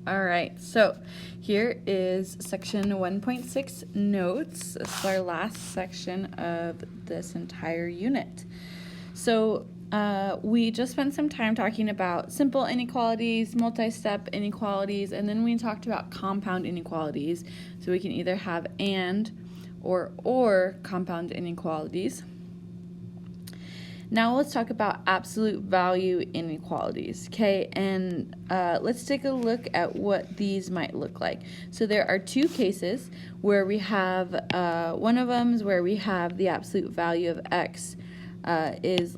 All right, so here is section 1.6 notes. This is our last section of this entire unit. So we just spent some time talking about simple inequalities, multi-step inequalities, and then we talked about compound inequalities. So we can either have and or compound inequalities. Now let's talk about absolute value inequalities, okay? And let's take a look at what these might look like. So there are two cases where we have, one of them is where we have the absolute value of x is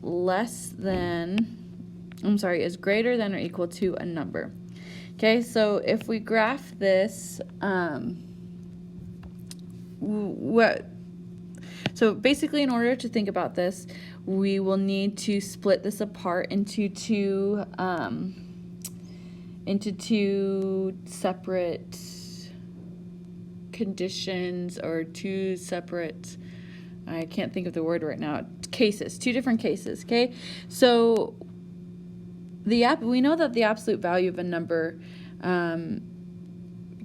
greater than or equal to a number. Okay, so if we graph this, so basically in order to think about this, we will need to split this apart into two separate conditions, or two separate, I can't think of the word right now, cases, two different cases, okay? So we know that the absolute value of a number can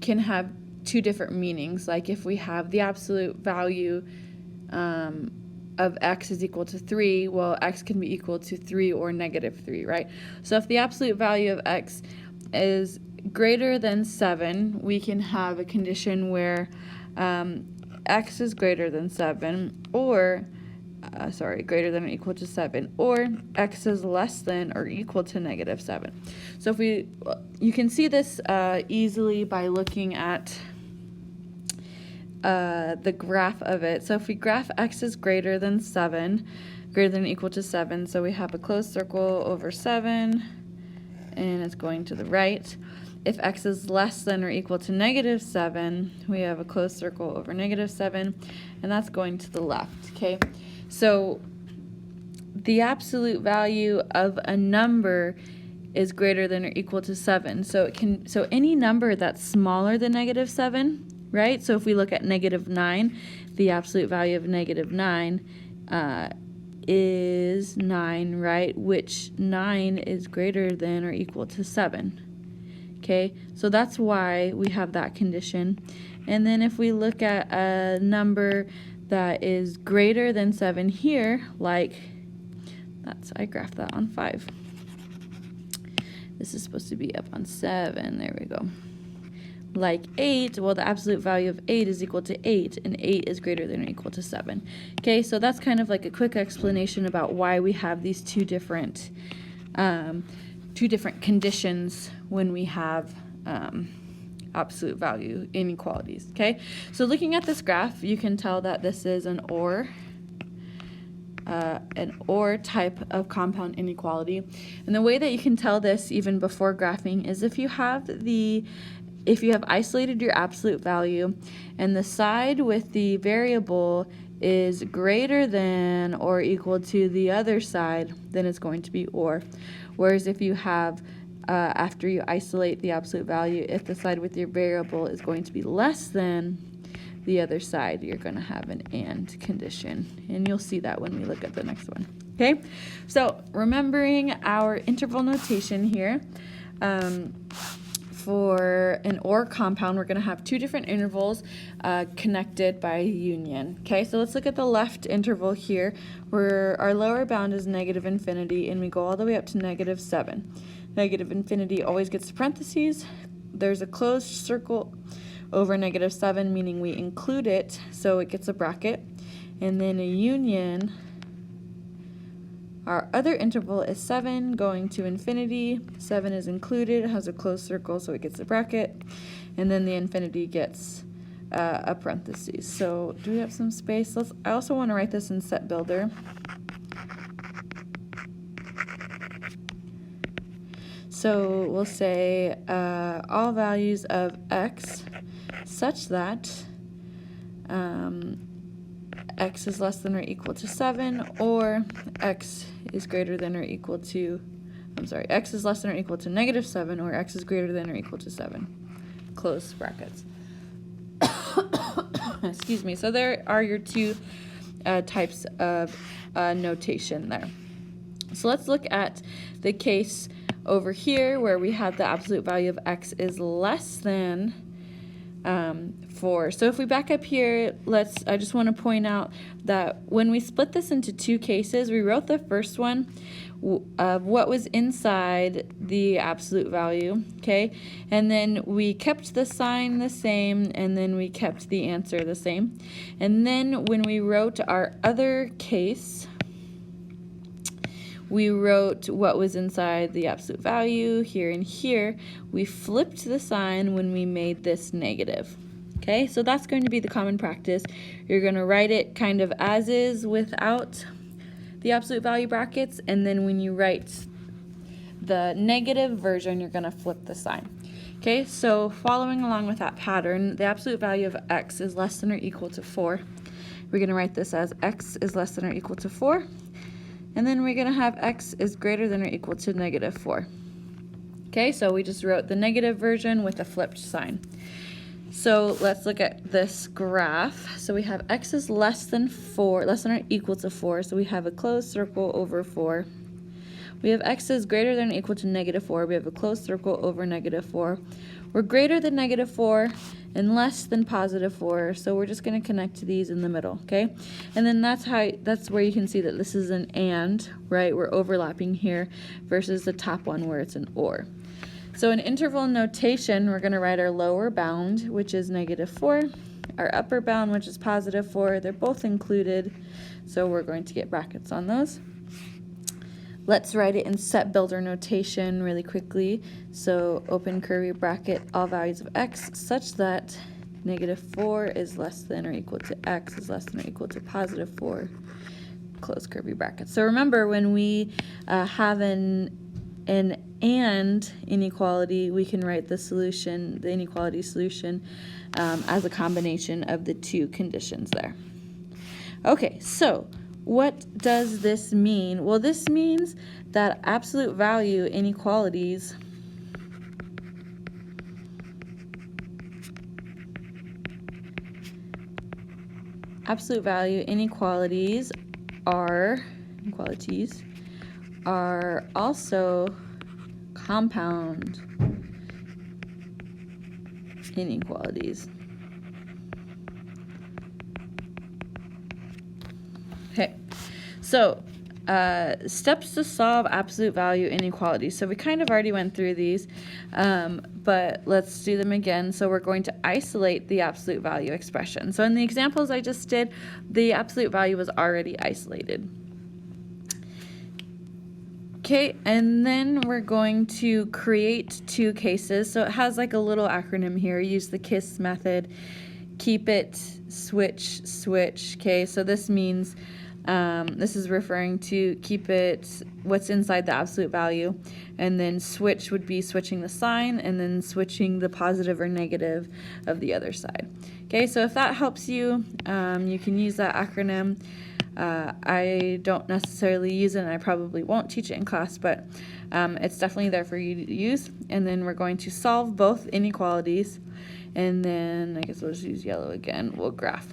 have two different meanings. Like if we have the absolute value of x is equal to 3, well, x can be equal to 3 or negative 3, right? So if the absolute value of x is greater than 7, we can have a condition where x is greater than 7, or greater than or equal to 7, or x is less than or equal to negative 7. So if you can see this easily by looking at the graph of it. So if we graph x is greater than 7, greater than or equal to 7, so we have a closed circle over 7, and it's going to the right. If x is less than or equal to negative 7, we have a closed circle over negative 7, and that's going to the left, okay? So the absolute value of a number is greater than or equal to 7. So any number that's smaller than negative 7, right? So if we look at negative 9, the absolute value of negative 9 is 9, right? Which 9 is greater than or equal to 7. Okay, so that's why we have that condition. And then if we look at a number that is greater than 7 here, like I graphed that on 5. This is supposed to be up on 7. There we go. Like 8, well, the absolute value of 8 is equal to 8, and 8 is greater than or equal to 7. Okay, so that's kind of like a quick explanation about why we have these two different conditions when we have absolute value inequalities. Okay, so looking at this graph, you can tell that this is an or type of compound inequality. And the way that you can tell this even before graphing is if you have isolated your absolute value and the side with the variable is greater than or equal to the other side, then it's going to be or. Whereas if you have, after you isolate the absolute value, if the side with your variable is going to be less than the other side, you're going to have an and condition. And you'll see that when we look at the next one. Okay, so remembering our interval notation here, for an or compound, we're going to have two different intervals connected by union. Okay, so let's look at the left interval here, where our lower bound is negative infinity, and we go all the way up to negative 7. Negative infinity always gets parentheses. There's a closed circle over negative 7, meaning we include it, so it gets a bracket. And then a union, our other interval is 7 going to infinity. 7 is included, it has a closed circle, so it gets a bracket. And then the infinity gets a parentheses. So do we have some space? I also want to write this in set builder. So we'll say all values of x such that x is less than or equal to 7, or x is greater than or equal to, x is less than or equal to negative 7, or x is greater than or equal to 7. Close brackets. Excuse me. So there are your two types of notation there. So let's look at the case over here where we have the absolute value of x is less than 4. So if we back up here, I just want to point out that when we split this into two cases, we wrote the first one of what was inside the absolute value, okay? And then we kept the sign the same, and then we kept the answer the same. And then when we wrote our other case, we wrote what was inside the absolute value here and here. We flipped the sign when we made this negative. Okay, so that's going to be the common practice. You're going to write it kind of as is without the absolute value brackets, and then when you write the negative version, you're going to flip the sign. Okay, so following along with that pattern, the absolute value of x is less than or equal to 4. We're going to write this as x is less than or equal to 4. And then we're going to have x is greater than or equal to negative 4. Okay, so we just wrote the negative version with a flipped sign. So let's look at this graph. So we have x is less than 4, less than or equal to 4. So we have a closed circle over 4. We have x is greater than or equal to negative 4. We have a closed circle over negative 4. We're greater than negative 4 and less than positive 4. So we're just going to connect these in the middle, okay? And then that's where you can see that this is an and, right? We're overlapping here versus the top one where it's an or. So in interval notation, we're going to write our lower bound, which is negative 4, our upper bound, which is positive 4. They're both included, so we're going to get brackets on those. Let's write it in set builder notation really quickly. So open curly bracket, all values of x, such that negative 4 is less than or equal to x is less than or equal to positive 4, close curly bracket. So remember, when we have an and inequality, we can write the solution, the inequality solution, as a combination of the two conditions there. Okay, so what does this mean? Well, this means that absolute value inequalities are also compound inequalities. Okay, so steps to solve absolute value inequalities. So we kind of already went through these, but let's do them again. So we're going to isolate the absolute value expression. So in the examples I just did, the absolute value was already isolated. Okay, and then we're going to create two cases. So it has like a little acronym here. Use the KISS method. Keep it, switch, switch. Okay, so this means this is referring to keep it what's inside the absolute value, and then switch would be switching the sign, and then switching the positive or negative of the other side. Okay, so if that helps you, you can use that acronym. I don't necessarily use it, and I probably won't teach it in class, but it's definitely there for you to use. And then we're going to solve both inequalities, and then I guess we'll just use yellow again. We'll graph.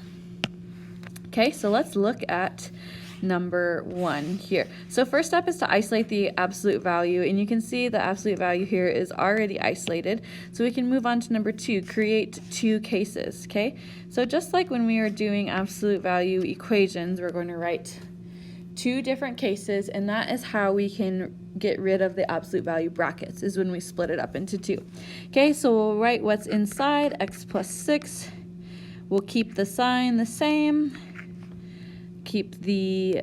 Okay, so let's look at number 1 here. So first step is to isolate the absolute value, and you can see the absolute value here is already isolated. So we can move on to number 2, create two cases. Okay, so just like when we were doing absolute value equations, we're going to write two different cases, and that is how we can get rid of the absolute value brackets, is when we split it up into two. Okay, so we'll write what's inside, x plus 6. We'll keep the sign the same, keep the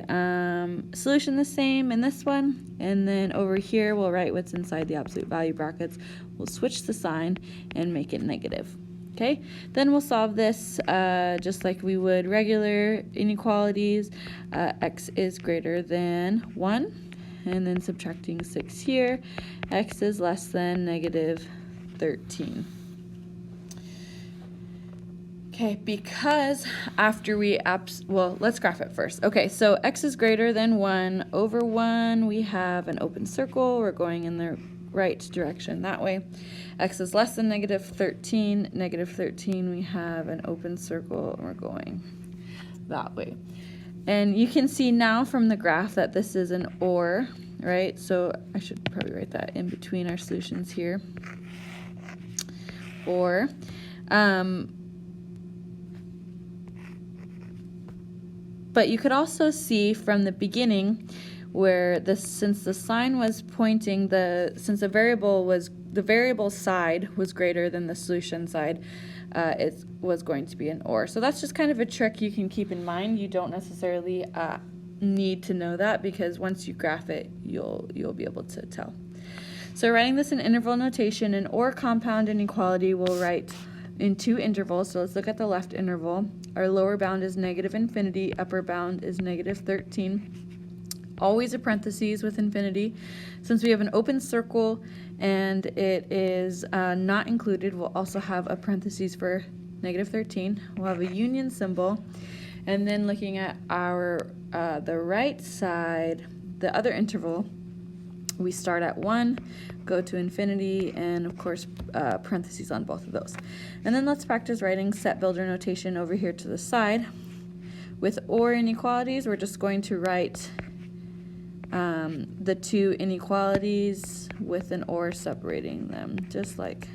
solution the same in this one, and then over here we'll write what's inside the absolute value brackets. We'll switch the sign and make it negative. Okay, then we'll solve this just like we would regular inequalities. X is greater than 1, and then subtracting 6 here, x is less than negative 13. Okay, because after we, well, let's graph it first. Okay, so x is greater than 1 over 1. We have an open circle. We're going in the right direction that way. X is less than negative 13. Negative 13, we have an open circle, and we're going that way. And you can see now from the graph that this is an or. right? So I should probably write that in between our solutions here. Or, but you could also see from the beginning where since the sign was pointing, since the variable side was greater than the solution side, it was going to be an or. So that's just kind of a trick you can keep in mind. You don't necessarily need to know that, because once you graph it, you'll be able to tell. So writing this in interval notation, an or compound inequality we'll write in two intervals. So let's look at the left interval. Our lower bound is negative infinity, upper bound is negative 13. Always a parentheses with infinity. Since we have an open circle and it is not included, we'll also have a parentheses for negative 13. We'll have a union symbol. And then looking at our the right side, the other interval, we start at 1, go to infinity, and of course parentheses on both of those. And then let's practice writing set builder notation over here to the side. With or inequalities, we're just going to write the two inequalities with an or separating them, just like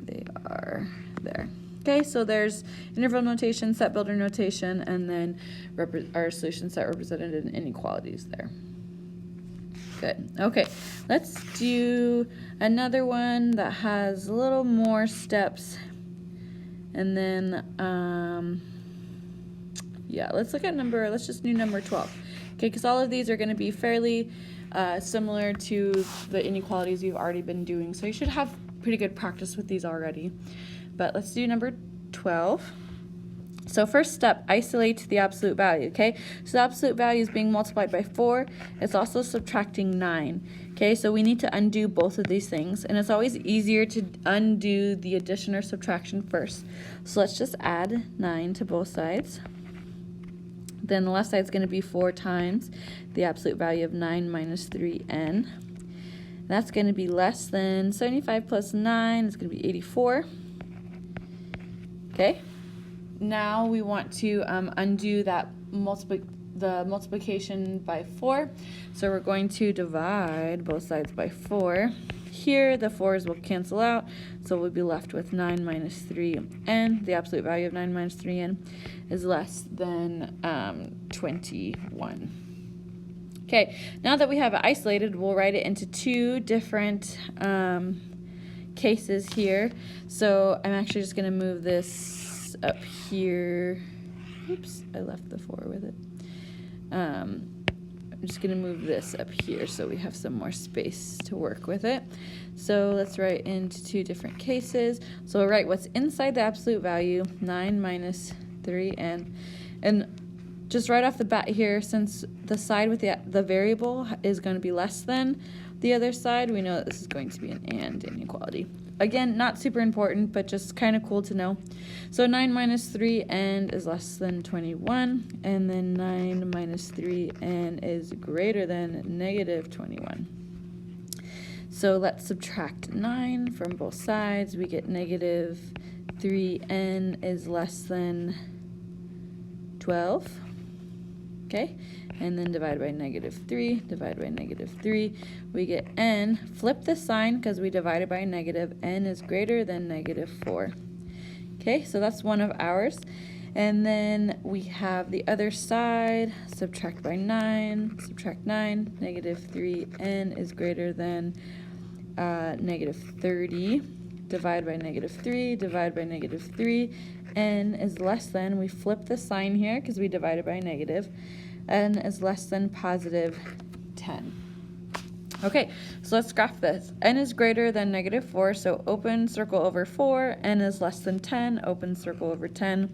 they are there. Okay, so there's interval notation, set builder notation, and then our solution set represented in inequalities there. Good. Okay, let's do another one that has a little more steps. And then, yeah, let's just do number 12. Okay, because all of these are going to be fairly similar to the inequalities you've already been doing. So you should have pretty good practice with these already. But let's do number 12. So first step, isolate the absolute value, okay? So the absolute value is being multiplied by 4. It's also subtracting 9, okay? So we need to undo both of these things. And it's always easier to undo the addition or subtraction first. So let's just add 9 to both sides. Then the left side is going to be 4 times the absolute value of 9 minus 3n. That's going to be less than 75 plus 9. It's going to be 84. Okay. Now we want to undo that the multiplication by 4. So we're going to divide both sides by 4. Here the 4's will cancel out, so we'll be left with 9 minus 3n. The absolute value of 9 minus 3n is less than 21. Okay, now that we have it isolated, we'll write it into two different cases here. So I'm actually just going to move this up here. Oops, I left the 4 with it. I'm just going to move this up here so we have some more space to work with it. So let's write into two different cases. So we'll write what's inside the absolute value, 9 minus 3n. And just right off the bat here, since the side with the variable is going to be less than the other side, we know that this is going to be an and inequality. Again, not super important, but just kind of cool to know. So 9 minus 3n is less than 21, and then 9 minus 3n is greater than negative 21. So let's subtract 9 from both sides. We get negative 3n is less than 12. Okay, and then divide by negative 3, divide by negative 3, we get n. Flip the sign because we divided by a negative. N is greater than negative 4. Okay, so that's one of ours. And then we have the other side, subtract by 9, subtract 9, negative 3n is greater than negative 30. Divide by negative 3, divide by negative 3, n is less than, we flip the sign here because we divided by a negative, n is less than positive 10. Okay, so let's graph this. N is greater than negative 4, so open circle over 4. N is less than 10, open circle over 10.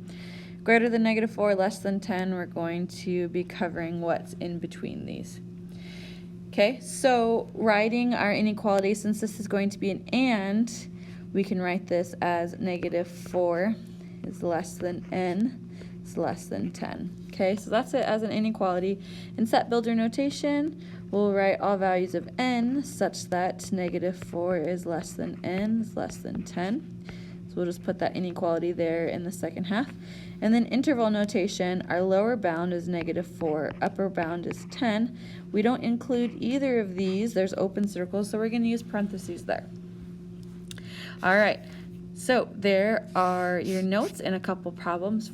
Greater than negative 4, less than 10, we're going to be covering what's in between these. Okay, so writing our inequality, since this is going to be an and, we can write this as negative 4 is less than n is less than 10. Okay, so that's it as an inequality. In set builder notation, we'll write all values of n such that negative 4 is less than n is less than 10. So we'll just put that inequality there in the second half. And then interval notation, our lower bound is -4, upper bound is 10. We don't include either of these. There's open circles, so we're going to use parentheses there. All right, so there are your notes and a couple problems